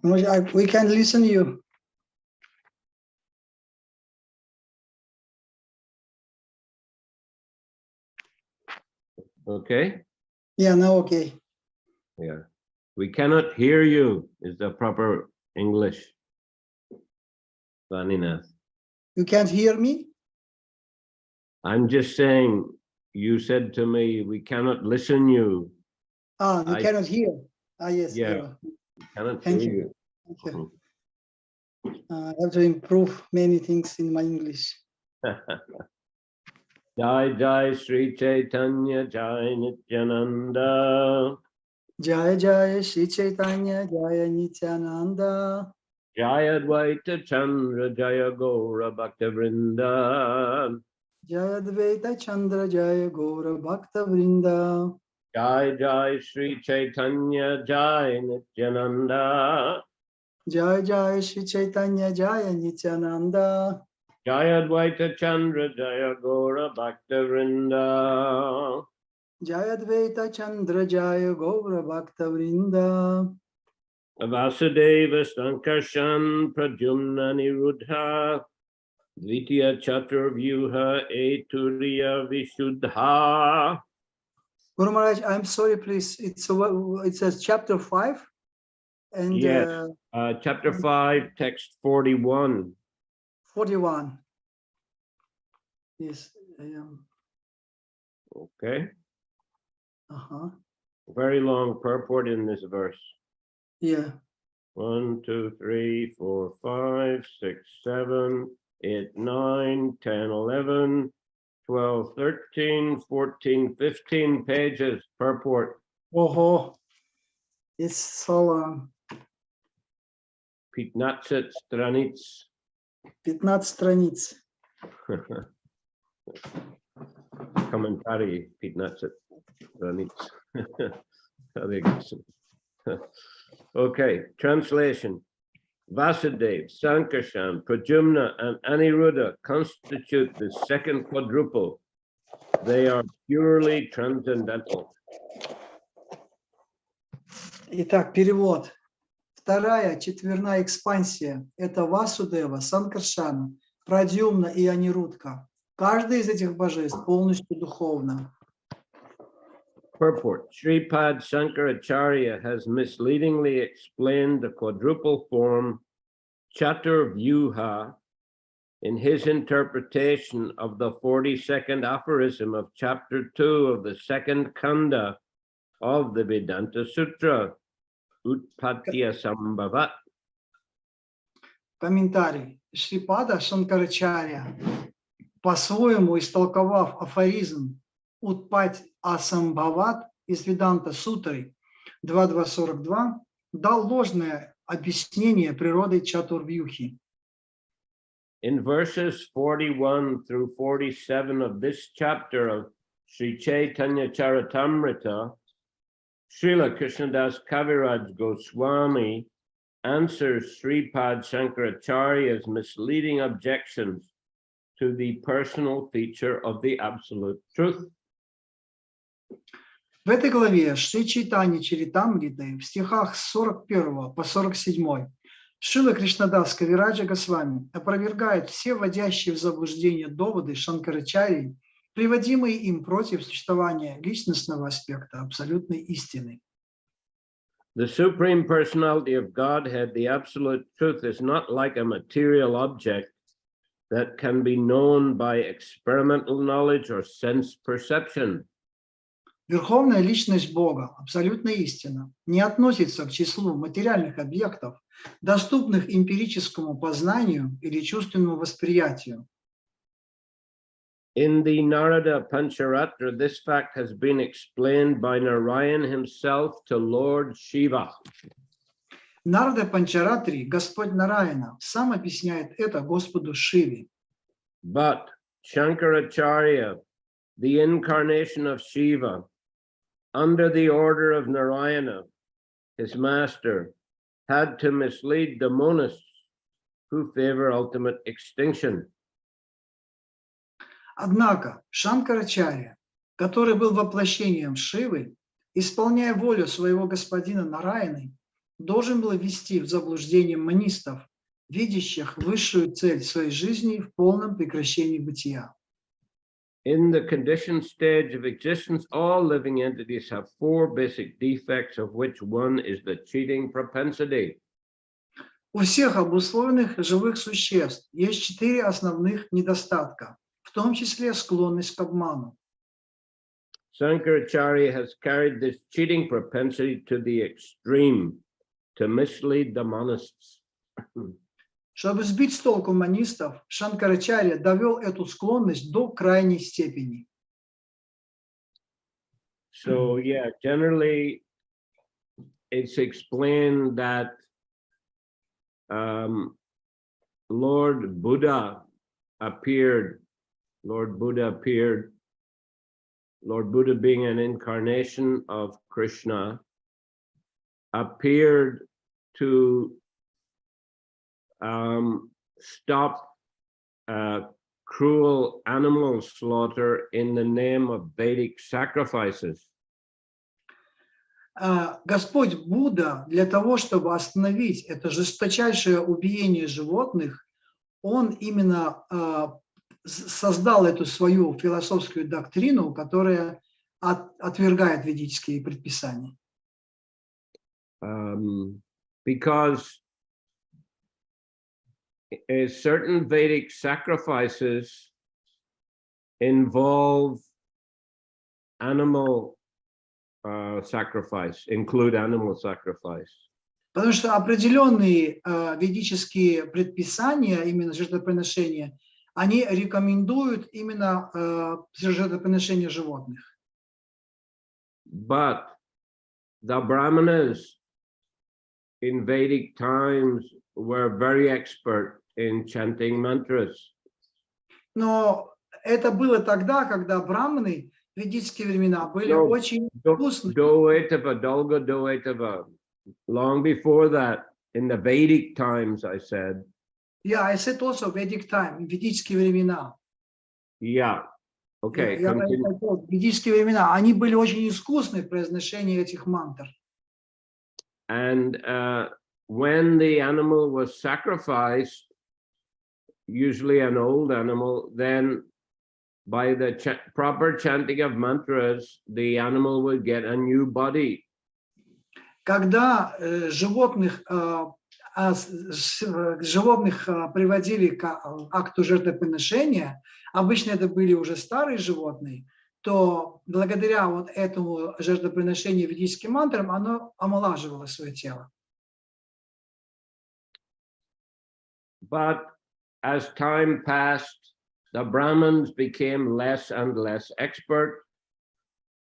We can listen to you. Okay? Yeah, now okay. Yeah. We cannot hear you is the proper English. Vaninath. You can't hear me? I'm just saying, you said to me, we cannot listen you. You cannot hear. Yes. Yeah. Cannot Thank hear you. Thank you. I have to improve many things in my English. Jai Jai Sri Chaitanya Jai Nityananda. Jaya Jaya Shri Chaitanya Jaya Nityananda. Jaya Advaita Chandra Jaya Gaura Bhakta Vrinda. Jaya Advaita Chandra Jaya Gaura Bhakta Vrinda. Jai Jai Sri Chaitanya Jai Nityananda. Jaya Jaya Shri Chaitanya Jaya Nityananda. Jaya Advaita Chandra Jaya Gaura Bhakta Vrinda. Jaya Advaita Chandra Jaya Gaura Bhakta Vrinda. Vasudeva Sankarshan Pradyumna Niruddha. Dvitiya Chaturvyuha Eturiya Vishuddha. Guru Maharaj, I'm sorry, please. It says chapter 5. And yes, chapter 5, text 41. 41. Yes, I am. Okay. Very long purport in this verse. Yeah. 1, 2, 3, 4, 5, 6, 7, 8, 9, 10, 11, 12, 13, 14, 15 pages purport. Oh, it's so long. 15 страниц. 15 страниц. Комментарий 15 страниц. Okay, translation. Vasudeva, Sankarshan, Pradyumna, and Aniruddha constitute the second quadruple. They are purely transcendental. Итак, перевод. Вторая четверная экспансия – это Васудева, Санкаршана, Прадьюмна и Анирудха. Каждый из этих божеств полностью духовно. Purport. Sripad Shankaracharya has misleadingly explained the quadruple form Chaturvyuha in his interpretation of the 42nd aphorism of chapter 2 of the second kanda of the Vedanta Sutra, Utpattiya Sambhavat. Комментарий. Шрипада Шанкарачарья, по-своему истолковав афоризм Утпать Асамбхават из Веданта Сутры 2.2.42, дал ложное объяснение природы Чатурвьюхи. In verses 41 through 47 of this chapter of Sri Chaitanya Charitamrita, Srila Krishnadas Kaviraj Goswami answers Sripad Shankaracharya's misleading objections to the personal feature of the Absolute Truth. В этой главе Шри Чайтаньи Чаритамриты в стихах с 41 по 47 Шрила Кришнадас Кавираджа Госвами опровергает все вводящие в заблуждение доводы Шанкарачарьи, приводимые им против существования личностного аспекта абсолютной истины. The Supreme Personality of Godhead, the Absolute Truth, is not like a material object that can be known by experimental knowledge or sense perception. Верховная личность Бога, абсолютная истина, не относится к числу материальных объектов, доступных эмпирическому познанию или чувственному восприятию. In the Narada Pancharatra, this fact has been explained by Narayan himself to Lord Shiva. Нарада Панчаратри, Господь Нараяна, сам объясняет это Господу Шиве. But Shankaracharya, the incarnation of Shiva, under the order of Narayana, his master, had to mislead the monists who favor ultimate extinction. Однако Шанкарачарья, который был воплощением Шивы, исполняя волю своего господина Нараяны, должен был ввести в заблуждение манистов, видящих высшую цель своей жизни в полном прекращении бытия. In the conditioned stage of existence, all living entities have four basic defects, of which one is the cheating propensity. У всех обусловленных живых существ есть 4 основных недостатка, в том числе склонность к обману. Sankaracharya has carried this cheating propensity to the extreme to mislead the monists. Чтобы сбить с толку манистов, Шанкарачарья довел эту склонность до крайней степени. So yeah, generally it's explained that Lord Buddha appeared, Lord Buddha being an incarnation of Krishna, appeared to stop cruel animal slaughter in the name of Vedic sacrifices. Господь Будда для того, чтобы остановить это жесточайшее убиение животных, он именно создал эту свою философскую доктрину, которая отвергает ведические предписания. Because certain Vedic sacrifices involve animal sacrifice, include animal sacrifice. Потому что определенные ведические предписания, именно жертвоприношения, они рекомендуют именно жертвоприношение животных. But the Brahmanas in Vedic times were very expert in chanting mantras. Но это было тогда, когда браманы в ведические времена были очень вкусны. Long before that, in the Vedic times, I said. Yeah, I said also Vedic time, ведические времена. Yeah, okay. Ведические времена, они были очень искусны в произношении этих мантр. And when the animal was sacrificed, usually an old animal, then by the proper chanting of mantras, the animal would get a new body. Когда животных приводили к акту жертвоприношения, обычно это были уже старые животные, то благодаря вот этому жертвоприношению ведическим мантрам оно омолаживало свое тело. But as time passed, the Brahmins became less and less expert.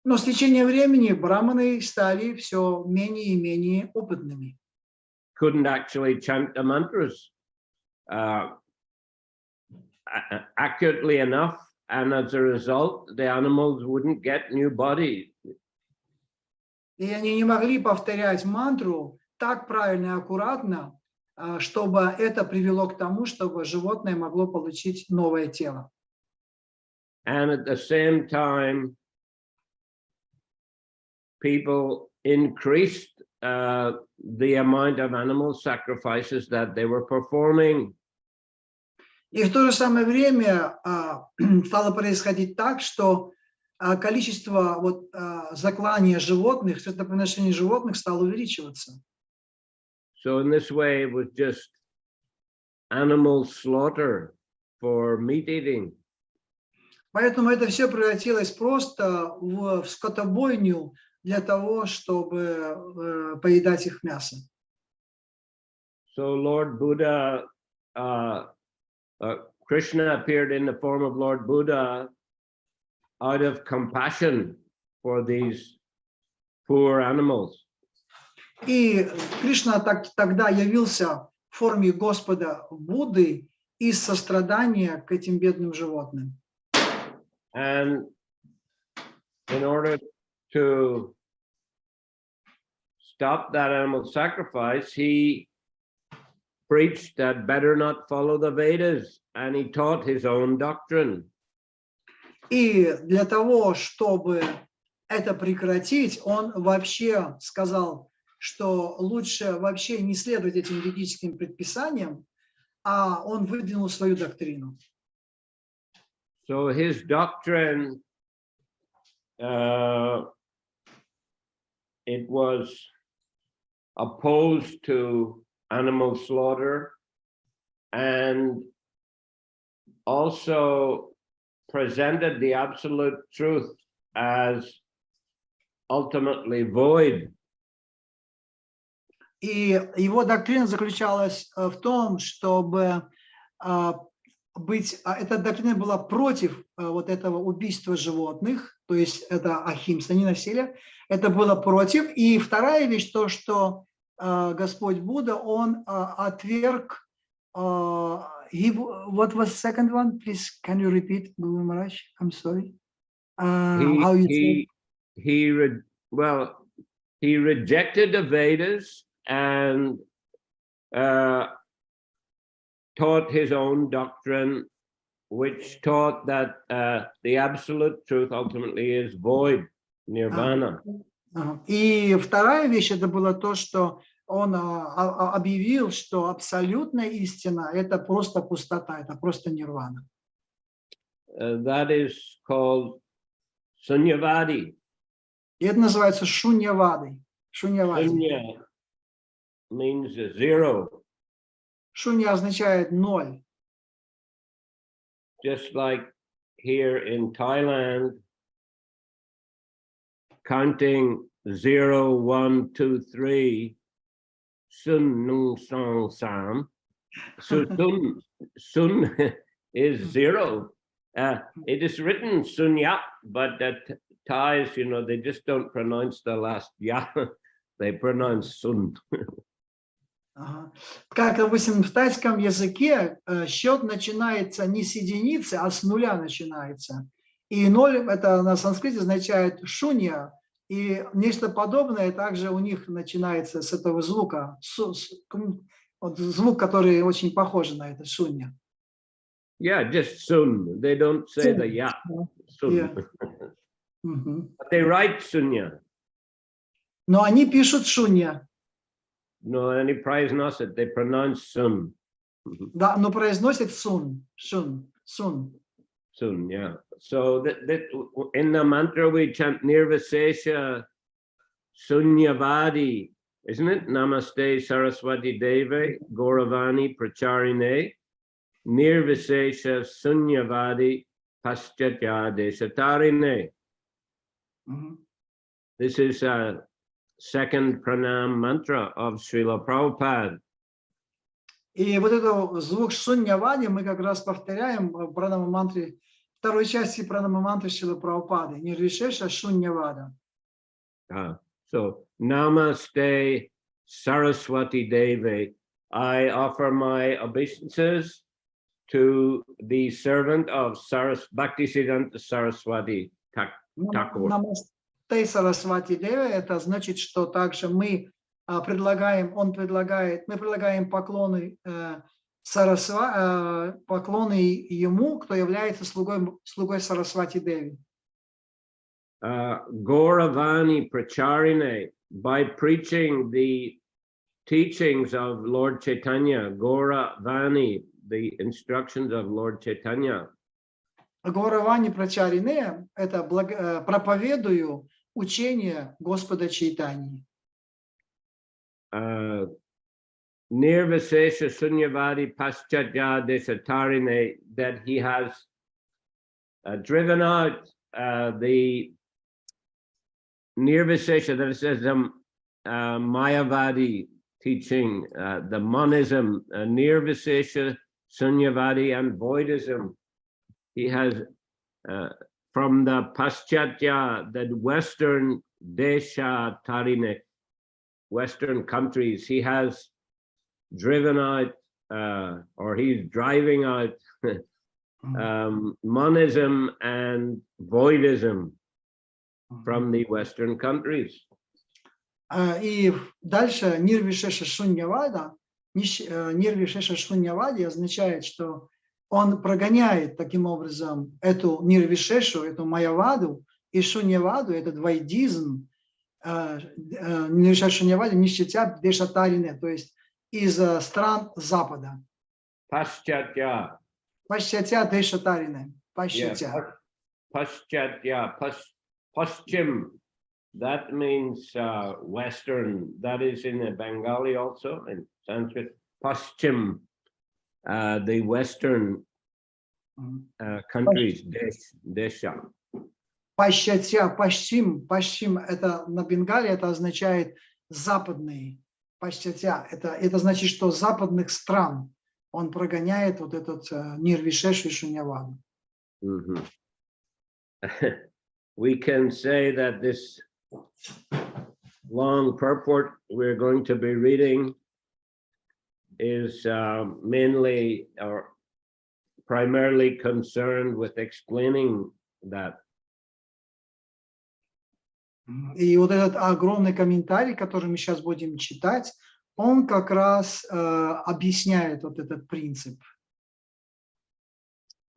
Но с течением времени браманы стали все менее и менее опытными. Couldn't actually chant the mantras accurately enough, and as a result, the animals wouldn't get new bodies. И они не могли повторять мантру так правильно и аккуратно, чтобы это привело к тому, чтобы животное могло получить новое тело. And at the same time, people increased the amount of animal sacrifices that they were performing. И в то же самое время стало происходить так, что количество заклания животных, жертвоприношений животных стало увеличиваться. So in this way, it was just animal slaughter for meat eating. Поэтому это все превратилось просто в скотобойню для того, чтобы поедать их мясо. So Lord Buddha, Krishna appeared in the form of Lord Buddha out of compassion for these poor animals. И Кришна тогда явился в форме Господа Будды из сострадания к этим бедным животным. And in order to stop that animal sacrifice, he preached that better not follow the Vedas, and he taught his own doctrine. И для того, чтобы это прекратить, он вообще сказал, что лучше вообще не следовать этим ведическим предписаниям, а он выдвинул свою доктрину. So his doctrine, it was opposed to animal slaughter and also presented the absolute truth as ultimately void. И его доктрина заключалась в том, чтобы эта доктрина была против вот этого убийства животных, то есть это ахимса, не насилие, это было против. И вторая вещь, то, что Господь Будда, он отверг, what was the second one? Please, can you repeat, Guru Maharaj? I'm sorry. How you say? He rejected the Vedas and taught his own doctrine, which taught that the absolute truth ultimately is void, nirvana. И вторая вещь, это было то, что он объявил, что абсолютная истина – это просто пустота, это просто нирвана. That is called sunyavadi. И это называется шуньявадой. Sunya means zero. Шунья означает ноль. Just like here in Thailand, counting 0, 1, 2, 3, sun, nung, song, sam. So sun is 0. It is written sunya, but the Thais, they just don't pronounce the last ya. They pronounce sun. Как, допустим, в тайском языке счет начинается не с единицы, а с нуля начинается. И ноль, это на санскрите означает шунья. И нечто подобное также у них начинается с этого звука. Вот звук, который очень похож на это, шунья. Yeah, just sun. They don't say the ya. Sun. Yeah. But they write sunya. Но они пишут шунья. No, any prize not it. They pronounce sun. Да, но произносят сун. Sun, yeah. So that in the mantra we chant Nirvisesha Sunyavadi, isn't it? Namaste Saraswati Deve Gauravani Pracharine Nirvisesha Sunyavadi Paschatya Deshatarine. This is a second pranam mantra of Srila Prabhupada. И вот этот звук шуньявади мы как раз повторяем в пранама-мантре, второй части пранама-мантры Шрилы Прабхупады. Нирвишеша шуньявада. So, Namaste Saraswati Deve. I offer my obeisances to the servant of Bhaktisiddhanta Saraswati Thakur. Намасте Сарасвати Деве, это значит, что также мы предлагаем поклоны поклоны ему, кто является слугой Сарасвати Деви. Gauravani Pracharine, by preaching the teachings of Lord Chaitanya, Gauravani, the instructions of Lord Chaitanya. Гауравани Прачарине – это проповедую учение Господа Чайтаньи. Nirvisesha Sunyavadi Paschatya Desatarine, that he has driven out the Nirvisesha, that it says Mayavadi teaching, the monism, Nirvisesha, Sunyavadi, and voidism. He has, from the Paschatya, the Western Desha Tarine, Western countries, he has driven out, or he's driving out monism and voidism from the Western countries. И дальше Нирвишеша Шуньявади означает, что он прогоняет таким образом эту Нирвишешу, эту Майяваду, и Шуньяваду, этот вайдизм, не решать шуньявади, нищетя дешатарине, то есть из стран Запада. Paschatya. Пащатя дешатарине. Yeah, Пащатя. Paschatya, Paschim. That means Western. That is in the Bengali also in Sanskrit. Paschim, the Western countries, Desha. Пащатя, пащим, пащим, это на Бенгале, это означает западные. Пащатя, это значит, что западных стран он прогоняет вот этот нирвишеш вишуньяваду. We can say that this long purport we're going to be reading is mainly or primarily concerned with explaining that. И вот этот огромный комментарий, который мы сейчас будем читать, он как раз объясняет вот этот принцип.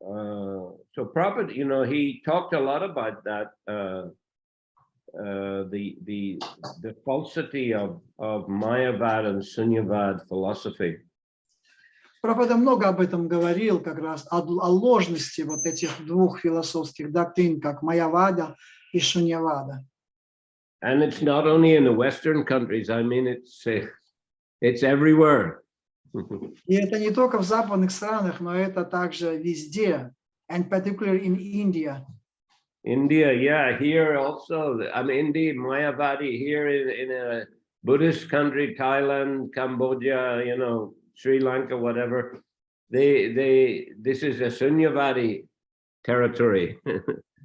So Prabhupada, you know, he talked a lot about that, the falsity of Mayavad and Sunyavad philosophy. Прабхупада много об этом говорил, как раз о ложности вот этих двух философских доктрин, как Майявада и Шуньявада. And it's not only in the Western countries. I mean, it's everywhere. И это не только в западных странах, но это также везде, and particularly in India. India, yeah, here also. I mean, India, Mayavadi, here in a Buddhist country, Thailand, Cambodia, you know, Sri Lanka, whatever. This is a Sunyavadi territory.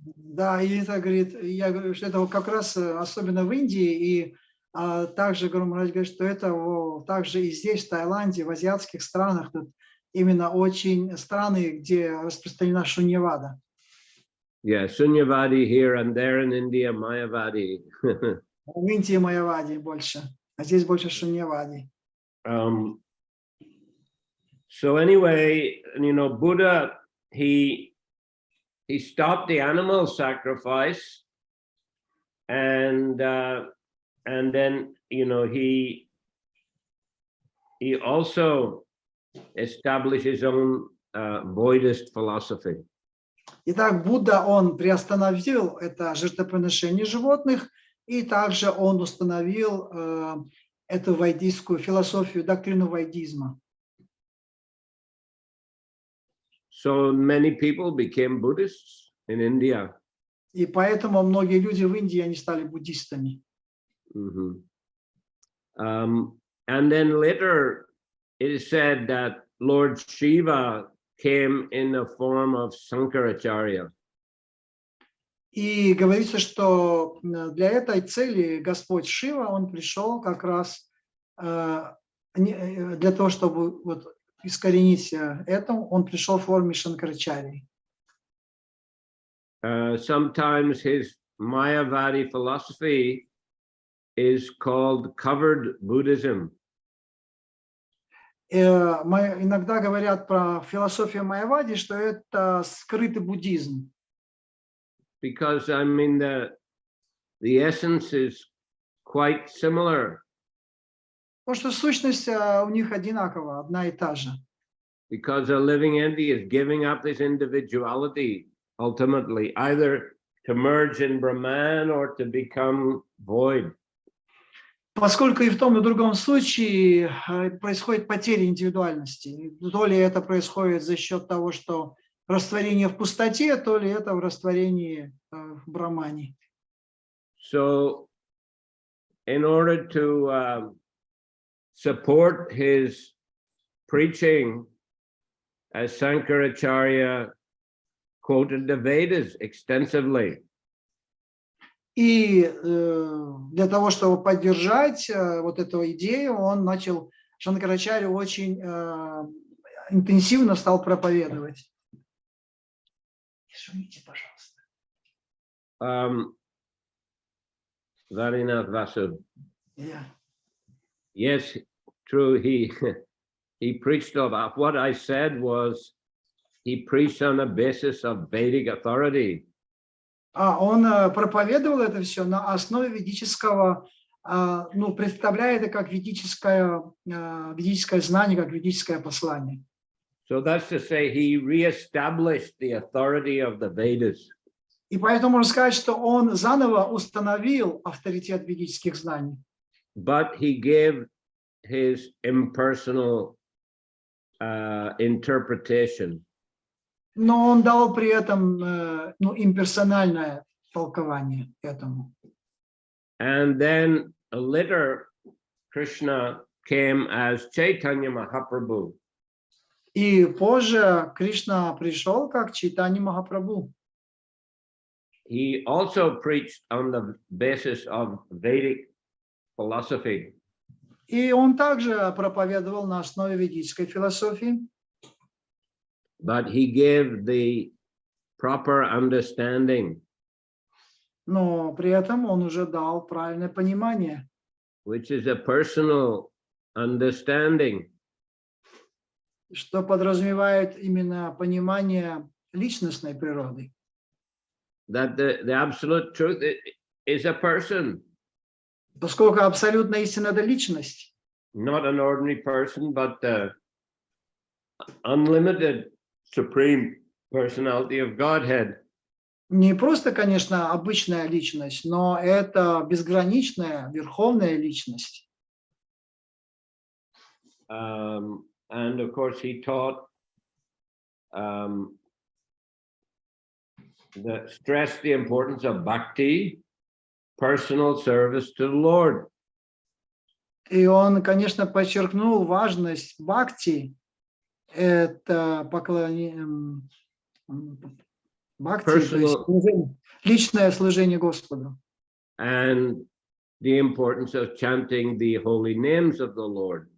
Да, и это говорит, я говорю, что это как раз особенно в Индии, и также Гуру говорит, что это также и здесь, в Таиланде, в азиатских странах, тут именно очень страны, где распространена шуньявада. Yeah, Sunyavadi here and there in India, Mayavadi. В Индии Майявади больше, а здесь больше шуньявади. So anyway, you know, Buddha, he stopped the animal sacrifice, and then, you know, he also established his own Buddhist philosophy. Итак, Будда, он приостановил это жертвоприношение животных, и также он установил эту вайдийскую философию, доктрину вайдизма. So many people became Buddhists in India. И поэтому многие люди в Индии, они стали буддистами. And then later it is said that Lord Shiva came in the form of Sankaracharya. И говорится, что для этой цели Господь Шива, он пришел как раз для того, чтобы вот искоренить это, он пришел в форме Шанкарачарьи. Sometimes his Mayavadi philosophy is called covered Buddhism. Иногда говорят про философию Майявади, что это скрытый буддизм. Because I mean the essence is quite similar. Потому что сущность у них одинакова, одна и та же. Because a living entity is giving up this individuality ultimately, either to merge in Brahman or to become void. Поскольку и в том, и в другом случае происходит потеря индивидуальности. То ли это происходит за счет того, что растворение в пустоте, то ли это в растворении в Брахмане. So, in order to support his preaching, as Sankaracharya quoted the Vedas extensively. И для того, чтобы поддержать вот эту идею, он начал, Шанкарачарья очень интенсивно стал проповедовать. Извините, пожалуйста. Varinath Vasu. Yeah. Yes, true. He preached about what I said was he preached on the basis of Vedic authority. Он проповедовал это все на основе ведического, представляя это как ведическое знание, как ведическое послание. So that's to say, he reestablished the authority of the Vedas. И поэтому можно сказать, что он заново установил авторитет ведических знаний. But he gave his impersonal interpretation. Но он дал при этом имперсональное толкование этому. And then later, Krishna came as Chaitanya Mahaprabhu. И позже Кришна пришел как Чайтанья Махапрабху. He also preached on the basis of Vedic philosophy. И он также проповедовал на основе ведической философии. But he gave the proper understanding, Но при этом он уже дал правильное понимание, which is a personal understanding. что подразумевает именно понимание личностной природы. That the absolute truth is a person. Поскольку абсолютная истина – это личность. Not an ordinary person, but the unlimited supreme personality of Godhead. Не просто, конечно, обычная личность, но это безграничная, верховная личность. And of course, he taught stressed the importance of bhakti, personal service to the Lord. И он, конечно, подчеркнул важность бхакти, это поклонение, бхакти, то есть личное служение Господу. And the importance of chanting the holy names of the Lord.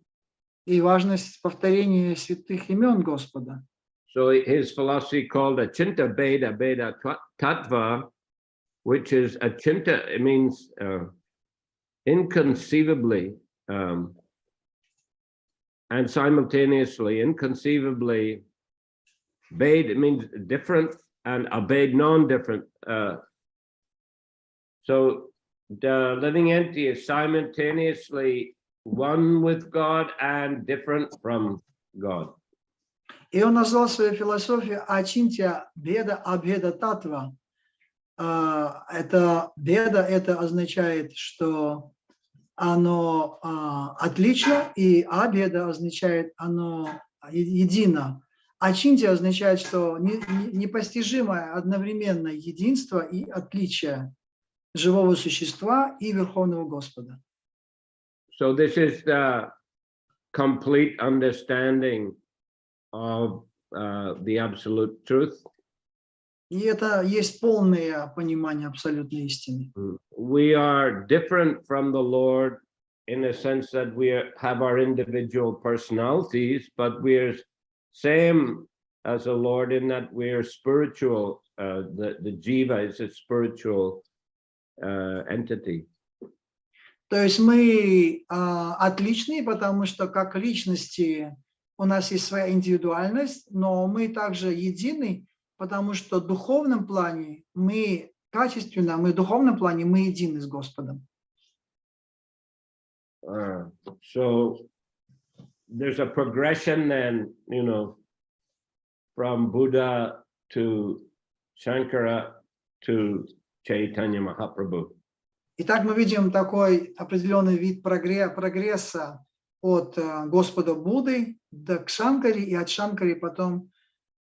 И важность повторения святых имен Господа. So his philosophy called Achinta Beda Beda Tattva, which is Achinta, it means inconceivably, and simultaneously, inconceivably, Beda, it means different, and Abed non-different. So the living entity is simultaneously one with God and different from God. И он назвал свою философию Ачинтия Беда Абеда Татва. Это Беда, это означает, что оно отлично, и Абеда означает, оно едино. Ачинтия означает, что непостижимое одновременно единство и отличие живого существа и Верховного Господа. So this is the complete understanding of the absolute truth. И это есть полное понимание абсолютной истины. We are different from the Lord in a sense that we have our individual personalities, but we're same as the Lord in that we're spiritual. The jiva is a spiritual entity. То есть мы отличные, потому что как личности у нас есть своя индивидуальность, но мы также едины, потому что в духовном плане мы качественно, в духовном плане мы едины с Господом. So there's a progression then, from Buddha to Shankara to Chaitanya Mahaprabhu. Итак, мы видим такой определенный вид прогресса от Господа Будды до Кшанкари, и от Шанкари потом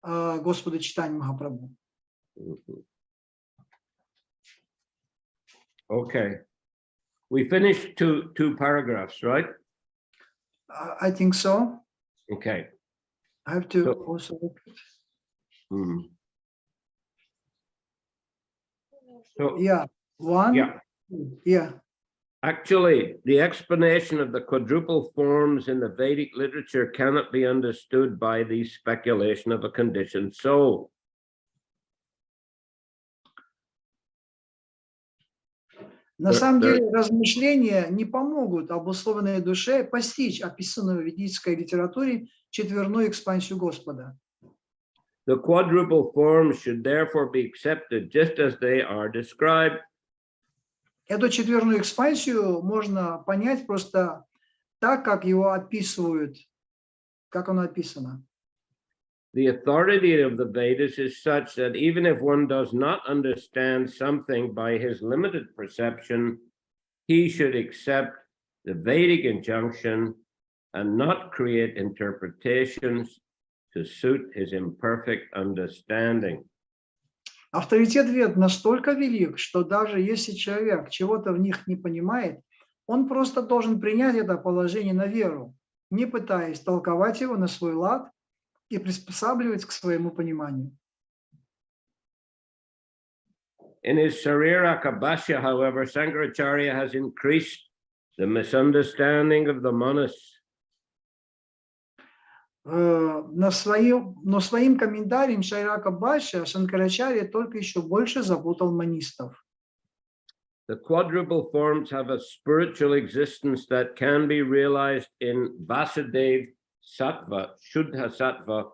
Господу Чайтаньи Махапрабху. Okay. We finished two paragraphs, right? I think so. Okay. I have to also look. So, yeah, one. Yeah. Yeah. Actually, the explanation of the quadruple forms in the Vedic literature cannot be understood by the speculation of a conditioned soul. На самом деле размышления не помогут обусловленной душе постичь описанную в ведической литературе четверную экспансию Господа. The quadruple forms should therefore be accepted just as they are described. Эту четверную экспансию можно понять просто так, как его описывают, как оно описано. The authority of the Vedas is such that even if one does not understand something by his limited perception, he should accept the Vedic injunction and not create interpretations to suit his imperfect understanding. Авторитет вед настолько велик, что даже если человек чего-то в них не понимает, он просто должен принять это положение на веру, не пытаясь толковать его на свой лад и приспосабливать к своему пониманию. In his Shariraka Bhashya, however, Shankaracharya has increased the misunderstanding of the monists. Но своим комментарием Шайрака Бхашья Шанкарачарья только еще больше запутал манистов. The quadruple forms have a spiritual existence that can be realized in Vasudev Sattva, Shuddha Sattva,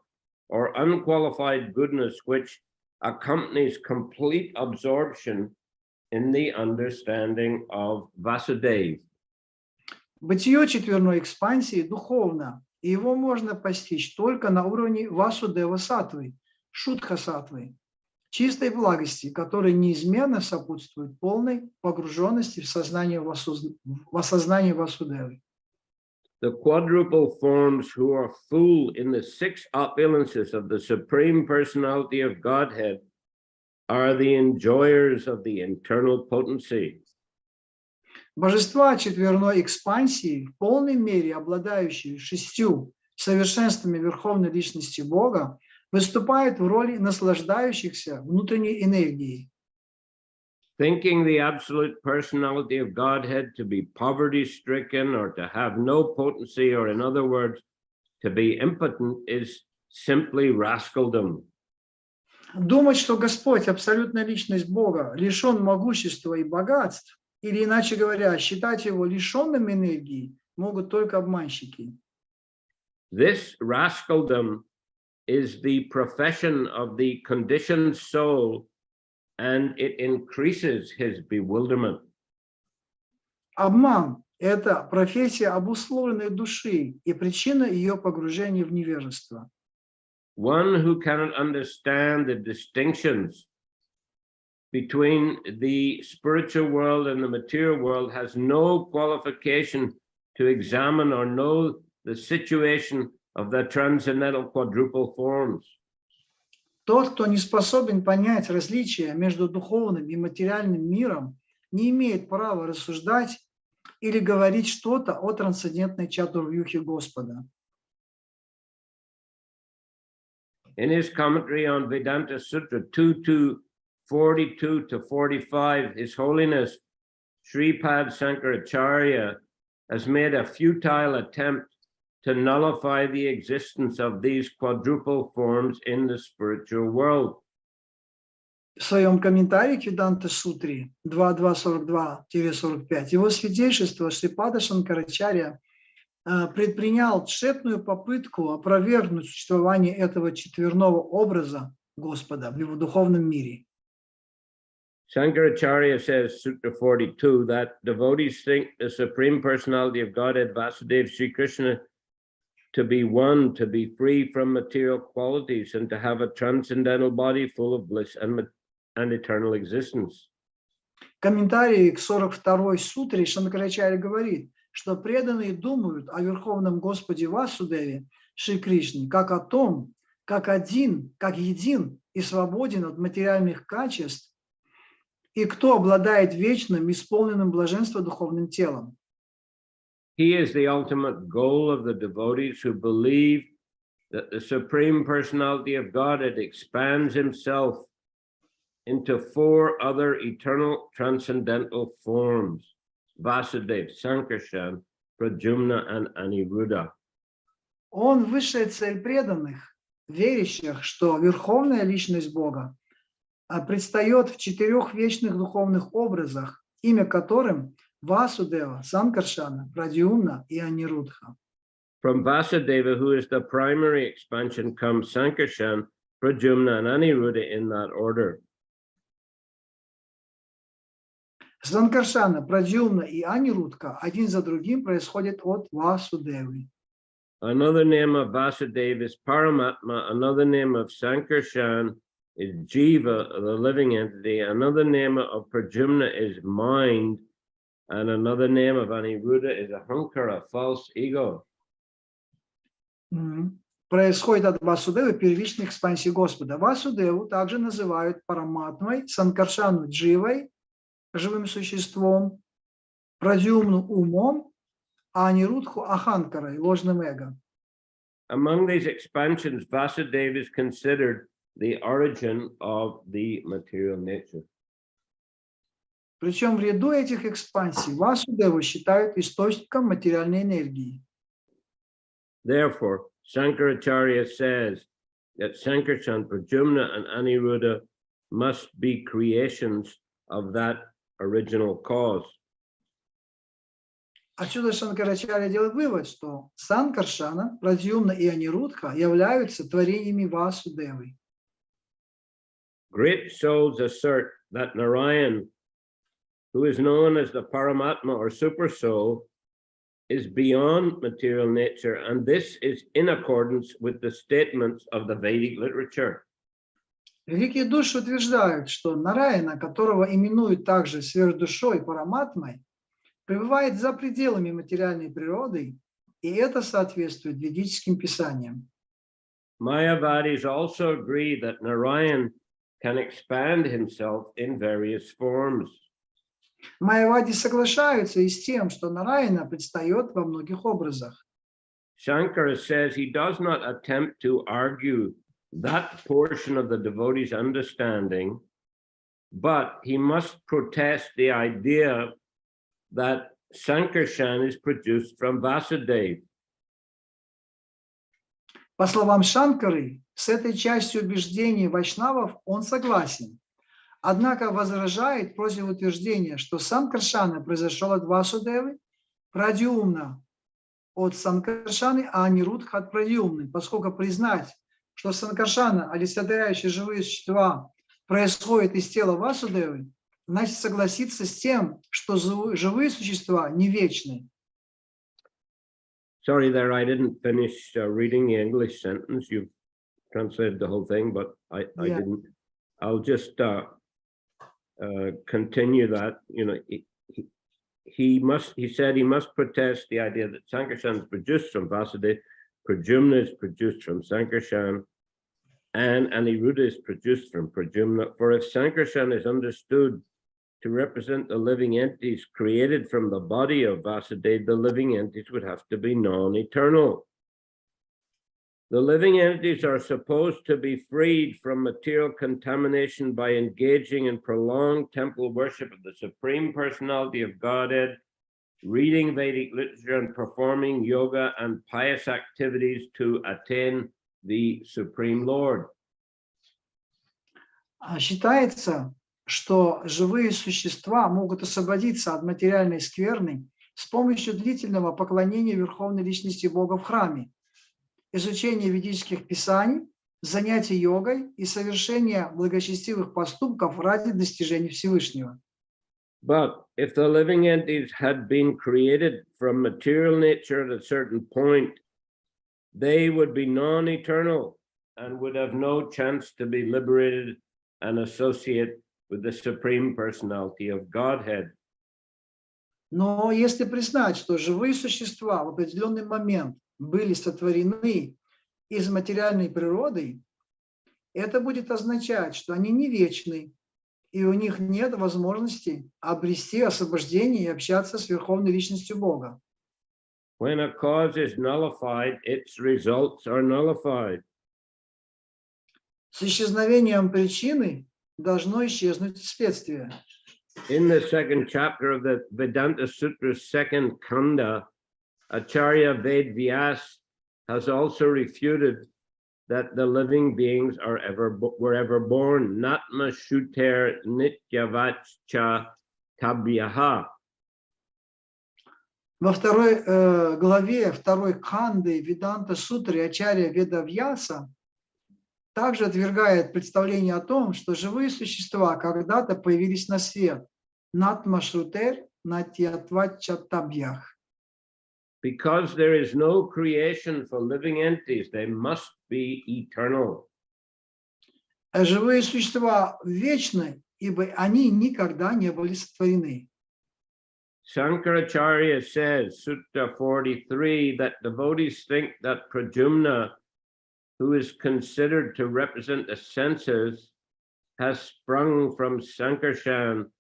or unqualified goodness, which accompanies complete absorption in the understanding of Vasudev. Бытие четверной экспансии духовно, и его можно постичь только на уровне Васудева Саттвы, Шудха Саттвы, чистой благости, которая неизменно сопутствует полной погруженности в осознание Васудевы. The quadruple forms who are full in the six opulences of the Supreme Personality of Godhead are the enjoyers of the internal potency. Божества четверной экспансии, в полной мере обладающие 6 совершенствами Верховной Личности Бога, выступают в роли наслаждающихся внутренней энергией. Thinking the absolute personality of Godhead to be poverty-stricken or to have no potency, or in other words, to be impotent, is simply rascaldom. Думать, что Господь, абсолютная личность Бога, лишен могущества и богатств, или, иначе говоря, считать его лишенным энергии, могут только обманщики. This rascaldom is the profession of the conditioned soul, and it increases his bewilderment. Обман – это профессия обусловленной души и причина ее погружения в невежество. One who cannot understand the distinctions between the spiritual world and the material world has no qualification to examine or know the situation of the transcendental quadruple forms. Тот, кто не способен понять различия между духовным и материальным миром, не имеет права рассуждать или говорить что-то о трансцендентной чатурвьюхе Господа. In his commentary on Vedanta Sutra 2.42 to 45, His Holiness Sripad Sankaracharya has made a futile attempt to nullify the existence of these quadruple forms in the spiritual world. В своем комментарии к Веданта Сутре 2.2.42-45 его святейшество Шрипада Шанкарачарья предпринял тщетную попытку опровергнуть существование этого четверного образа Господа в его духовном мире. Shankaracharya says, Sutra 42, that devotees think the Supreme Personality of Godhead, Vasudeva Sri Krishna, to be one, to be free from material qualities, and to have a transcendental body full of bliss and eternal existence. В комментарии к 42-й сутре Шанкарачарья говорит, что преданные думают о Верховном Господе Васудеве Шри Кришне как о том, как един и свободен от материальных качеств, и кто обладает вечным, исполненным блаженства духовным телом. He is the ultimate goal of the devotees who believe that the Supreme Personality of Godhead expands himself into 4 other eternal transcendental forms: Vasudeva, Sankarshan, Pradyumna, and Aniruddha. Он высшая цель преданных, верящих, что Верховная Личность Бога предстает в 4 вечных духовных образах, имя которым Васудева, Санкаршана, Прадьюмна и Анирудха. From Vasudeva, who is the primary expansion, comes Sankarshan, Pradyumna, and Aniruddha in that order. Санкаршана, Прадьюмна и Анирудха один за другим происходят от Васудевы. Another name of Vasudeva is Paramatma. Another name of Sankarshan is Jiva, the living entity. Another name of Pradyumna is mind. And another name of Aniruddha is Ahankara, false ego. Происходит от Васудевы первичной экспансии Господа. Васудеву также называют Параматмой, Санкаршану Дживой, живым существом, Прадьюмну умом, а Анирудху Аханкарой, ложным эго. Among these expansions, Vasudeva is considered the origin of the material nature. Причем в ряду этих экспансий Васудеву считают источником материальной энергии. Therefore, Shankaracharya says that Sankarshan, Pradyumna, and Aniruddha must be creations of that original cause. Отсюда Шанкарачарья делает вывод, что Санкаршана, Прадьюмна и Анирудха являются творениями Васудевы. Great souls assert that Narayan, who is known as the Paramatma or Super Soul, is beyond material nature, and this is in accordance with the statements of the Vedic literature. Великие души утверждают, что Нараяна, которого именуют также сверхдушой Параматмой, пребывает за пределами материальной природы, и это соответствует ведическим писаниям. Mayavadis also agree that Narayan can expand himself in various forms. Майявади соглашаются и с тем, что Нараяна предстает во многих образах. Shankara says he does not attempt to argue that portion of the devotee's understanding, but he must protest the idea that Sankarshan is produced from Vasudeva. По словам Шанкары, с этой частью убеждений вайшнавов он согласен. Однако возражает против утверждения, что Санкаршана произошел от Васудевы, Прадьюмна от Санкаршаны, а Анирудха от Прадьюмны, поскольку признать, что Санкаршана, олицетворяющая живые существа, происходит из тела Васудевы, значит согласиться с тем, что живые существа не вечны. Sorry there, I didn't finish reading the English sentence. You've translated the whole thing, but I didn't. I'll just continue that. You know, he said he must protest the idea that Sankarshan is produced from Vasudeva, Pradyumna is produced from Sankarshan, and Aniruddha is produced from Pradyumna. For if Sankarshan is understood to represent the living entities created from the body of Vasudeva, the living entities would have to be non-eternal. The living entities are supposed to be freed from material contamination by engaging in prolonged temple worship of the Supreme Personality of Godhead, reading Vedic literature, and performing yoga and pious activities to attain the Supreme Lord. Считается, что живые существа могут освободиться от материальной скверны с помощью длительного поклонения Верховной Личности Бога в храме, изучения ведических писаний, занятий йогой и совершения благочестивых поступков ради достижения Всевышнего. But if the living entities had been created from material nature at a certain point, they would be non-eternal and would have no chance to be liberated and associate with the Supreme Personality of Godhead. Но если признать, что живые существа в определенный момент были сотворены из материальной природы, это будет означать, что они не вечны, и у них нет возможности обрести освобождение и общаться с Верховной Личностью Бога. When a cause is nullified, its results are nullified. С исчезновением причины должно исчезнуть следствие. In the second chapter of the Vedanta Sutra's second kanda, Acharya Vedvyas has also refuted that the living beings were ever born. Natma Shuter Nityavachcha Kabyaha. Во второй главе второй канды Веданта Сутры Ачарья Ведавьяса также отвергает представление о том, что живые существа когда-то появились на свет. Натмашрутер натьятвачатабьях. Because there is no creation for living entities, they must be eternal. Живые существа вечны, ибо они никогда не были сотворены. Shankaracharya says, Sutta 43, that devotees think that Pradyumna, who is considered to represent the senses, has sprung from Sankarshan,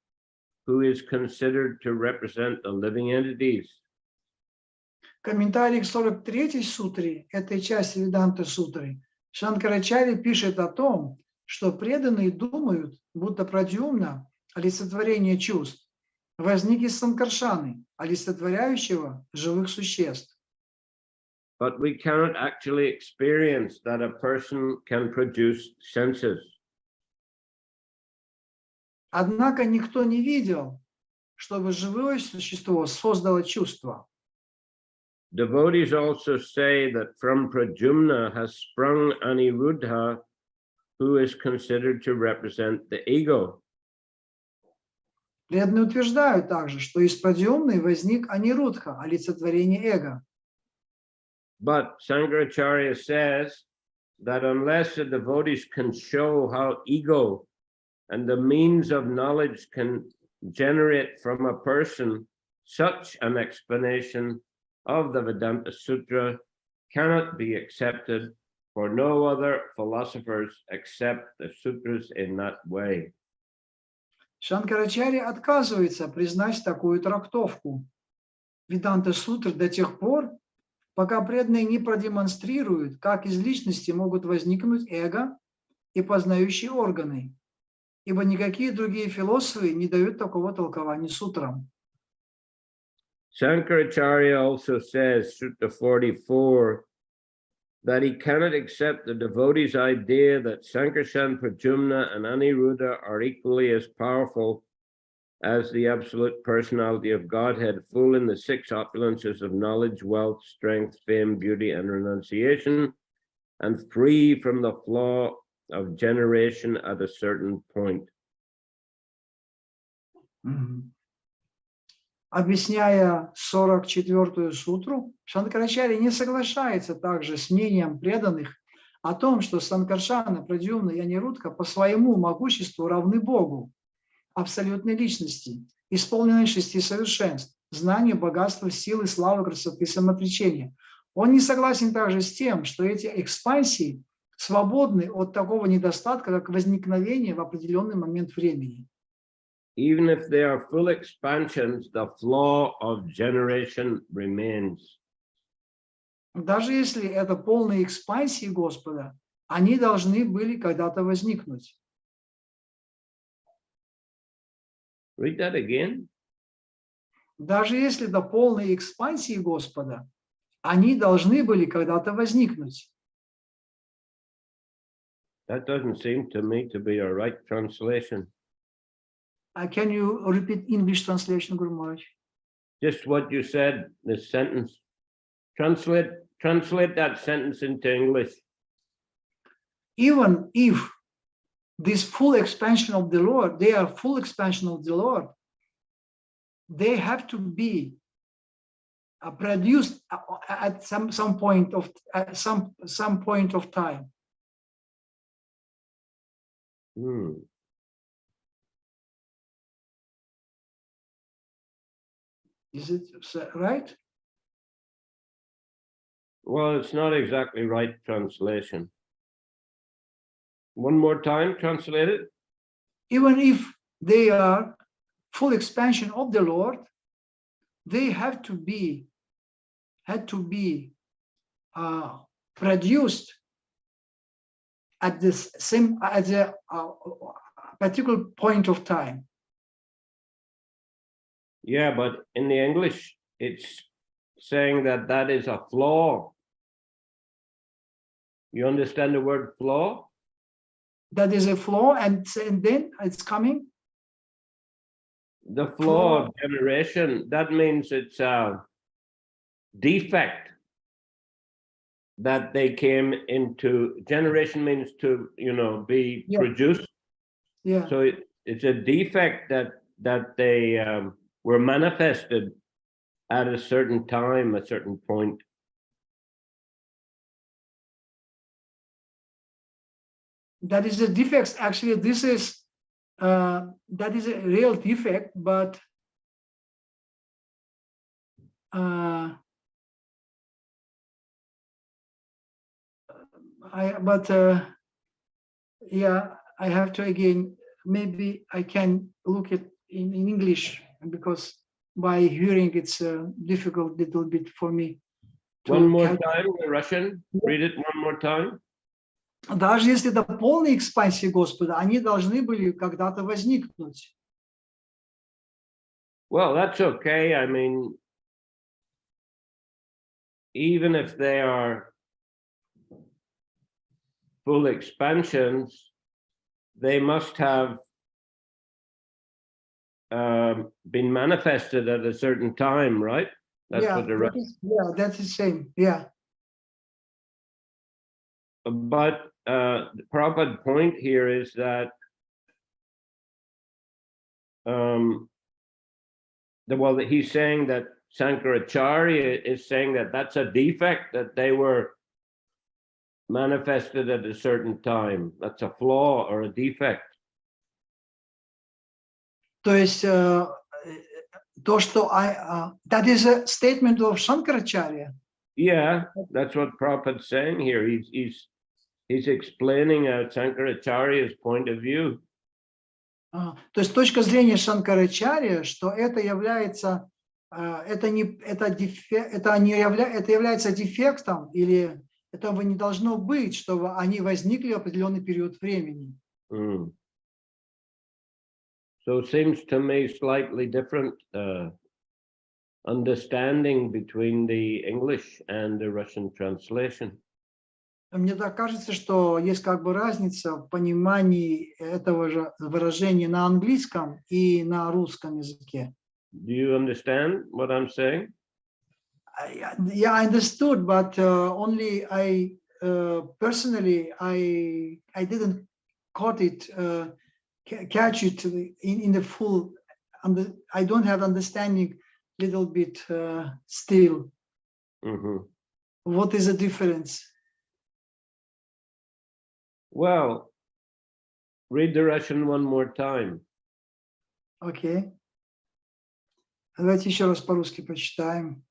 who is considered to represent the living entities. Комментарий к 43-й сутре, этой части Веданта сутры, Шанкарачарья пишет о том, что преданные думают, будто Прадьюмна, олицетворение чувств, возник из Санкаршаны, олицетворяющего живых существ. But we cannot actually experience that a person can produce senses. Однако никто не видел, чтобы живое существо создало чувства. Devotees also say that from Pradyumna has sprung Aniruddha, who is considered to represent the ego. Преданные утверждают также, что из Прадьюмны возник Анирудха, олицетворение эго. But Shankaracharya says that unless the devotees can show how ego and the means of knowledge can generate from a person, such an explanation of the Vedanta Sutra cannot be accepted, for no other philosophers accept the sutras in that way. Шанкарачарья отказывается признать такую трактовку Веданта Сутры до тех пор, пока преданные не продемонстрируют, как из личности могут возникнуть эго и познающие органы, ибо никакие другие философы не дают такого толкования сутрам. Shankaracharya also says, Sutta 44, that he cannot accept the devotee's idea that Sankarshan, Pradyumna, and Aniruddha are equally as powerful as the absolute personality of Godhead, full in the six opulences of knowledge, wealth, strength, fame, beauty, and renunciation, and free from the flaw of generation at a certain point. Объясняя 44-ю сутру, Шанкарачарья не соглашается также с мнением преданных о том, что Санкаршана, Прадьюмна и Анирудха по своему могуществу равны Богу, абсолютной личности, исполненной 6 совершенств, знанию, богатства, силы, славы, красоты, самоотречения. Он не согласен также с тем, что эти экспансии свободны от такого недостатка, как возникновение в определенный момент времени. Even if they are full expansions, the flaw of generation remains. Даже если это полные экспансии Господа, они должны были когда-то возникнуть. Read that again. Даже если это полные экспансии Господа, они должны были когда-то возникнуть. That doesn't seem to me to be a right translation. Can you repeat English translation, Guru Maharaj? Just what you said, this sentence. Translate that sentence into English. Even if this full expansion of the Lord, they are full expansion of the Lord, they have to be produced at some point of time. Is it right? Well, it's not exactly right translation. One more time, translate it. Even if they are full expansion of the Lord, they had to be produced at a particular point of time. Yeah, but in the English, it's saying that is a flaw. You understand the word flaw? That is a flaw, and then it's coming. The flaw of generation, that means it's a defect. that they came into, generation means to, be produced. Yeah. So it's a defect that they were manifested at a certain time, a certain point. That is a defect. Actually, this is that is a real defect, but yeah, I have to again. Maybe I can look at in English, because by hearing it's difficult little bit for me. One more time, the Russian. Read it one more time. Даже если это полная экспансия Господа, они должны были когда-то возникнуть. Well, that's okay. I mean, even if they are full expansions, they must have been manifested at a certain time, right? That's what the that's the same. Yeah. But the Prabhupada's point here is that he's saying that Shankaracharya is saying that that's a defect, that they were manifested at a certain time. That's a flaw or a defect. То есть то, что that is a statement of Shankaracharya. Yeah, that's what Prabhupada's saying here. He's explaining Shankaracharya's point of view. То есть точка зрения Шанкарачарья, что это является является дефектом, или этого не должно быть, чтобы они возникли в определенный период времени. So it seems to me slightly different understanding between the English and the Russian translation. Мне так кажется, что есть как бы разница в понимании этого же выражения на английском и на русском языке. Do you understand what I'm saying? Yeah, I understood, but only I personally I didn't caught it, catch it in the full. I don't have understanding little bit still. What is the difference? Well, read the Russian one more time. Okay. Давайте еще раз по-русски прочитаем.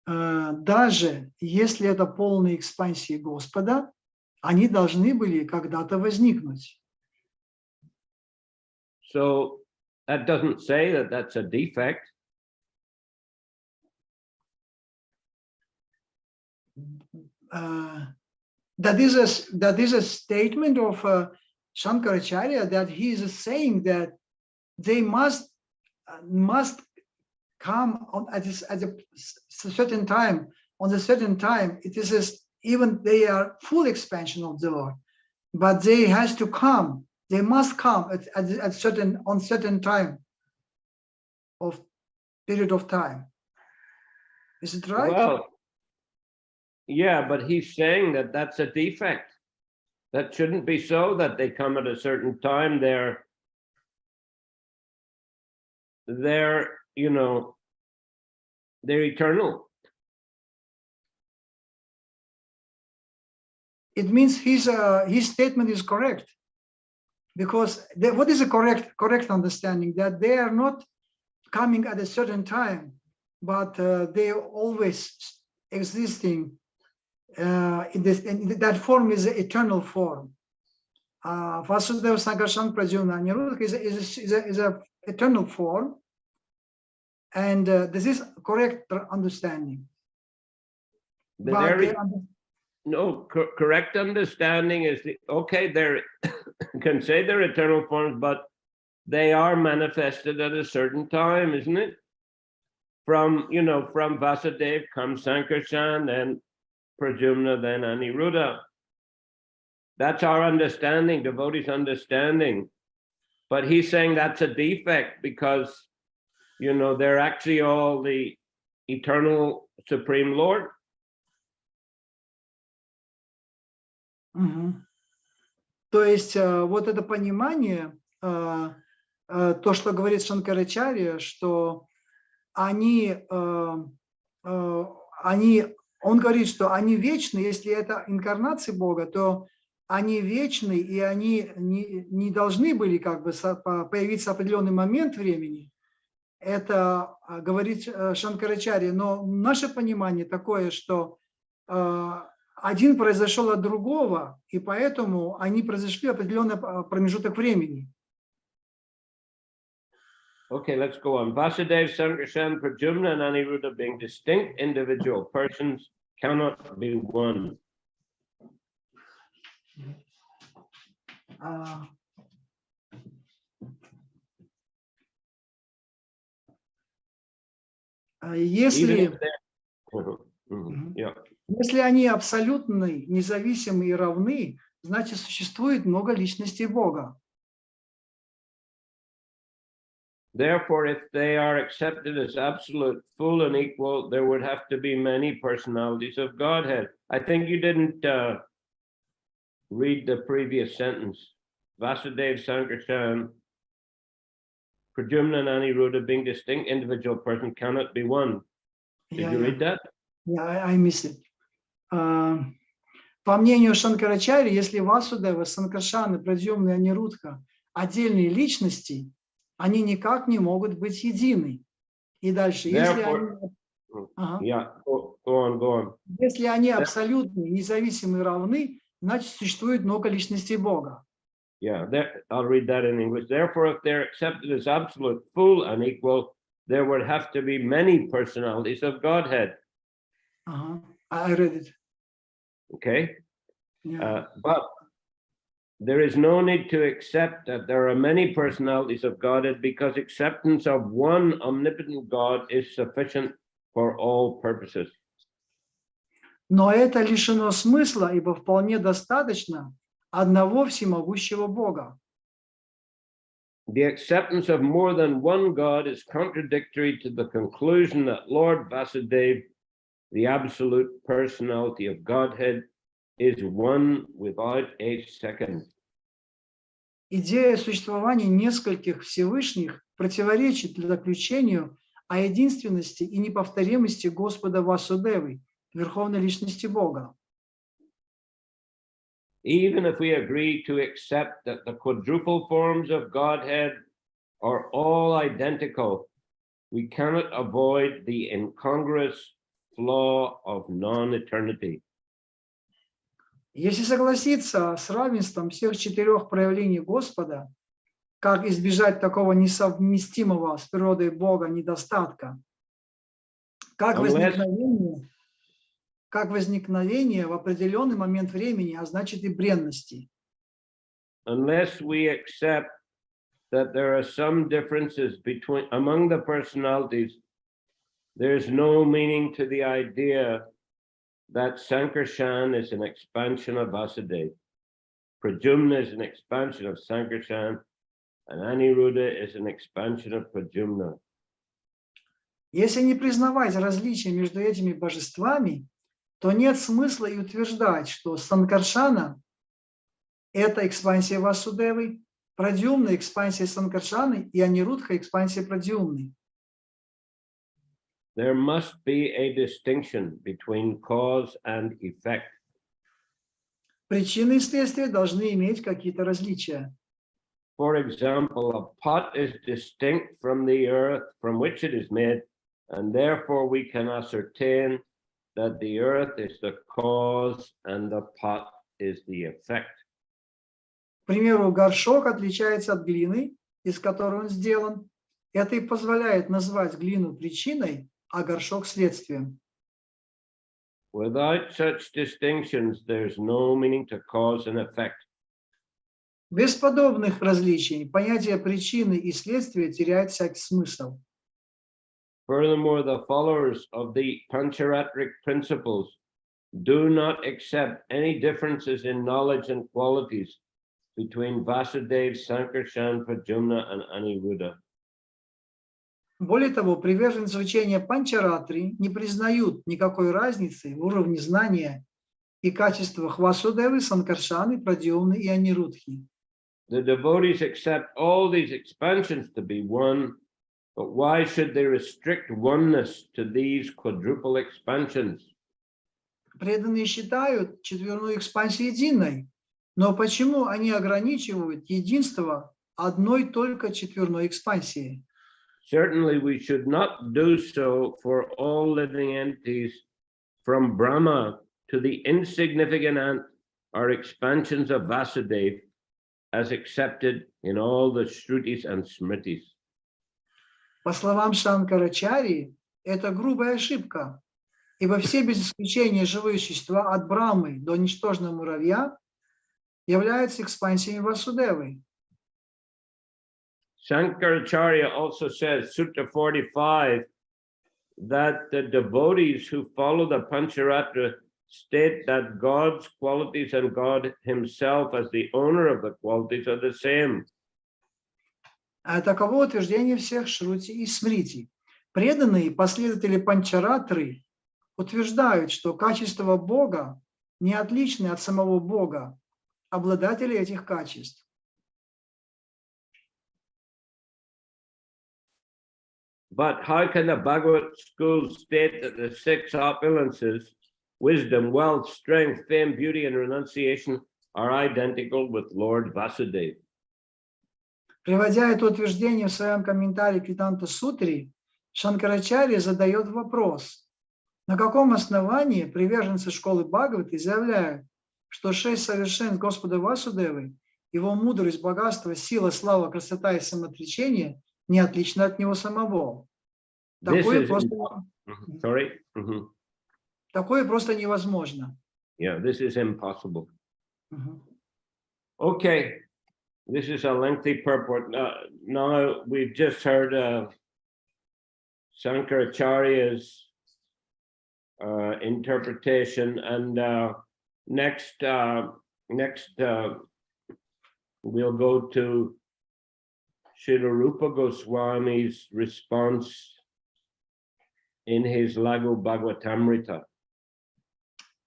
Даже если это полные экспансии Господа, они должны были когда-то возникнуть. So that doesn't say that that's a defect. That is a statement of Shankaracharya, that he is saying that they must come at a certain time. On a certain time, it is even they are full expansion of the Lord, but they has to come. They must come at certain time of period of time. Is it right? Well, yeah, but he's saying that that's a defect. That shouldn't be so, that they come at a certain time. They're eternal. It means his statement is correct, because what is a correct understanding? That they are not coming at a certain time, but they are always existing in this. And that form is an eternal form. Vasudeva Sankarshan Pradyumna Aniruddha is a eternal form, and this is correct understanding. Correct understanding is okay. They're can say they're eternal forms, but they are manifested at a certain time, isn't it? From Vasudeva comes Sankarshan, then Pradyumna, then Aniruddha. That's our understanding, devotees' understanding. But he's saying that's a defect, because they're actually all the eternal Supreme Lord. Мгм. То есть вот это понимание, то, что говорит Шанкарачарья, что они, он говорит, что они вечны, если это инкарнации Бога, то они вечны, и они не должны были как бы появиться в определенный момент времени. Это говорит Шанкарачарья, но наше понимание такое, что один произошел от другого, и поэтому они произошли в определенный промежуток времени. Okay, let's go on. Vasudeva, Sankarshan, Pradyumna, and Aniruddha being distinct individual persons cannot be one. Если Yeah. Если они абсолютны, независимы и равны, значит, существует много личностей Бога. Therefore, if they are accepted as absolute, full, and equal, there would have to be many personalities of Godhead. I think you didn't read the previous sentence. Vasudeva, Sankarshan, Pradyumna, and Aniruddha being distinct individual person cannot be one. Did you read that? Yeah, I missed it. По мнению Шанкарачарьи, если Васудева, Санкаршаны, Прадьюмна и Анирудха отдельные личности, они никак не могут быть едины. И дальше, если они абсолютны, независимы и равны, значит, существует много личностей Бога. Yeah, I'll read that in English. Therefore, if they're accepted as absolute, full, and equal, there would have to be many personalities of Godhead. I read it. Okay. Yeah. But there is no need to accept that there are many personalities of Godhead, because acceptance of one omnipotent God is sufficient for all purposes. Но это лишено смысла, ибо вполне достаточно одного всемогущего Бога. The acceptance of more than one God is contradictory to the conclusion that Lord Vasudeva, the absolute personality of Godhead, is one without a second. Идея существования нескольких Всевышних противоречит заключению о единственности и неповторимости Господа Васудевы, Верховной Личности Бога. Even if we agree to accept that the quadruple forms of Godhead are all identical, we cannot avoid the incongruous flaw of non-eternity. Если согласиться с равенством всех четырех проявлений Господа, как избежать такого несовместимого с природой Бога недостатка, как возникновение в определенный момент времени, а значит и бренности. Unless we accept that there are some differences among the personalities, there's no meaning to the idea that Sankarshan is an expansion of Vasudeva, Pradyumna is an expansion of Sankarshan, and Aniruddha is an expansion of Pradyumna. Если не признавать различия между этими божествами, то нет смысла и утверждать, что Санкаршана – это экспансия Васудевы, Прадьюмна – экспансия Санкаршаны и Анирудха – экспансия Прадьюмны. There must be a distinction between cause and effect. Причины и следствия должны иметь какие-то различия. For example, a pot is distinct from the earth from which it is made, and therefore we can ascertain that the earth is the cause and the pot is the effect. К примеру, горшок отличается от глины, из которой он сделан. Это и позволяет назвать глину причиной, а горшок следствием. Without such distinctions, there's no meaning to cause and effect. Без подобных различий понятие причины и следствия теряет всякий смысл. Furthermore, the followers of the Pancharatric principles do not accept any differences in knowledge and qualities between Vasudeva, Sankarshan, Pradyumna, and Aniruddha. Более того, приверженцы учения Панчаратри не признают никакой разницы в уровне знания и качествах Васудевы, Санкаршаны, Прадьюмны и Анирудхи. The devotees accept all these expansions to be one, but why should they restrict oneness to these quadruple expansions? Преданные считают четверную экспансию единой, но почему они ограничивают единство одной только четверной экспансии? Certainly, we should not do so for all living entities, from Brahma to the insignificant ant, or expansions of Vasudeva, as accepted in all the Shrutis and Smritis. По словам Шанкарачарьи, это грубая ошибка, ибо все без исключения живые существа от Брамы до ничтожного муравья являются экспансиями Васудевы. Shankaracharya also says, Sutta 45, that the devotees who follow the Pancharatra state that God's qualities and God himself as the owner of the qualities are the same. Таково утверждение всех Шрути и Смрити. Преданные последователи Панчаратры утверждают, что качества Бога не отличны от самого Бога, обладателей этих качеств. But how can the Bhagavad school state that the six opulences, wisdom, wealth, strength, fame, beauty, and renunciation, are identical with Lord Vasudeva? Приводя это утверждение в своем комментарии к Веданта-сутре, Шанкарачарья задает вопрос, на каком основании приверженцы школы Бхагаваты заявляют, что 6 совершенств Господа Васудевы, его мудрость, богатство, сила, слава, красота и самоотречение не отличны от него самого. Такое просто невозможно. Yeah, this is impossible. Okay, this is a lengthy purport. Now we've just heard Shankaracharya's interpretation, and next we'll go to Srila Rupa Goswami's response in his Lagu Bhagavatamrita.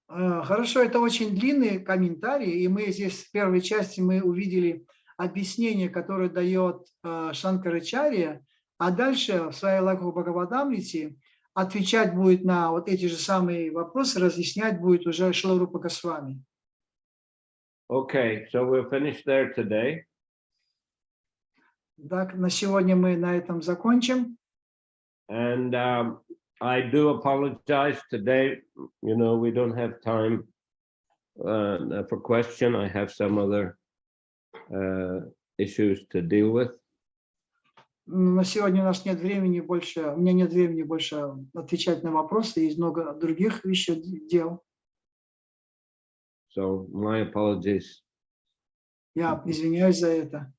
Хорошо, это очень длинный комментарий, и мы здесь в первой части мы увидели объяснение, которое дает Шанкарачарья, а дальше в своей Лагу Бхагаватамрите отвечать будет на вот эти же самые вопросы, разъяснять будет уже Шрила Рупа Госвами. Okay, so we'll finish there today. Так, на сегодня мы на этом закончим. And I do apologize today. You know, we don't have time for question. I have some other issues to deal with. На сегодня у нас нет времени больше, у меня нет времени больше отвечать на вопросы, есть много других еще дел. So my apologies. Я извиняюсь за это.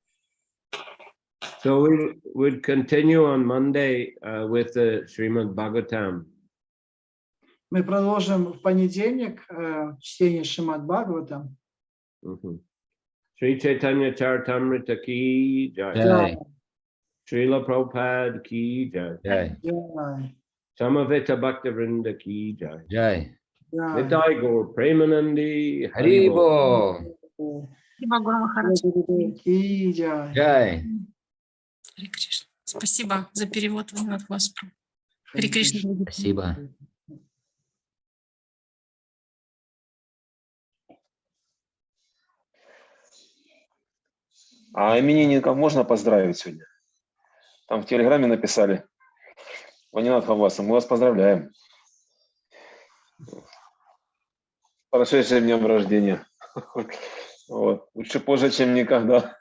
So we'll continue on Monday with the Srimad Bhagavatam. Мы продолжим в понедельник чтение Шримад Бхагаватам. Sri Чайтанья Чаритамрита ki jai. Srila Prabhupada ki jai. Samaveta Bhaktavrinda ki jai. Nitai Gaur Premanandi Haribo. Ki jai. Jai. Харе Кришна. Спасибо за перевод, Ванат Господу. Харе Кришна. Спасибо. А именинников можно поздравить сегодня? Там в Телеграме написали. Ванинат Хаваса, мы вас поздравляем. С прошедшим днем рождения. Вот. Лучше позже, чем никогда.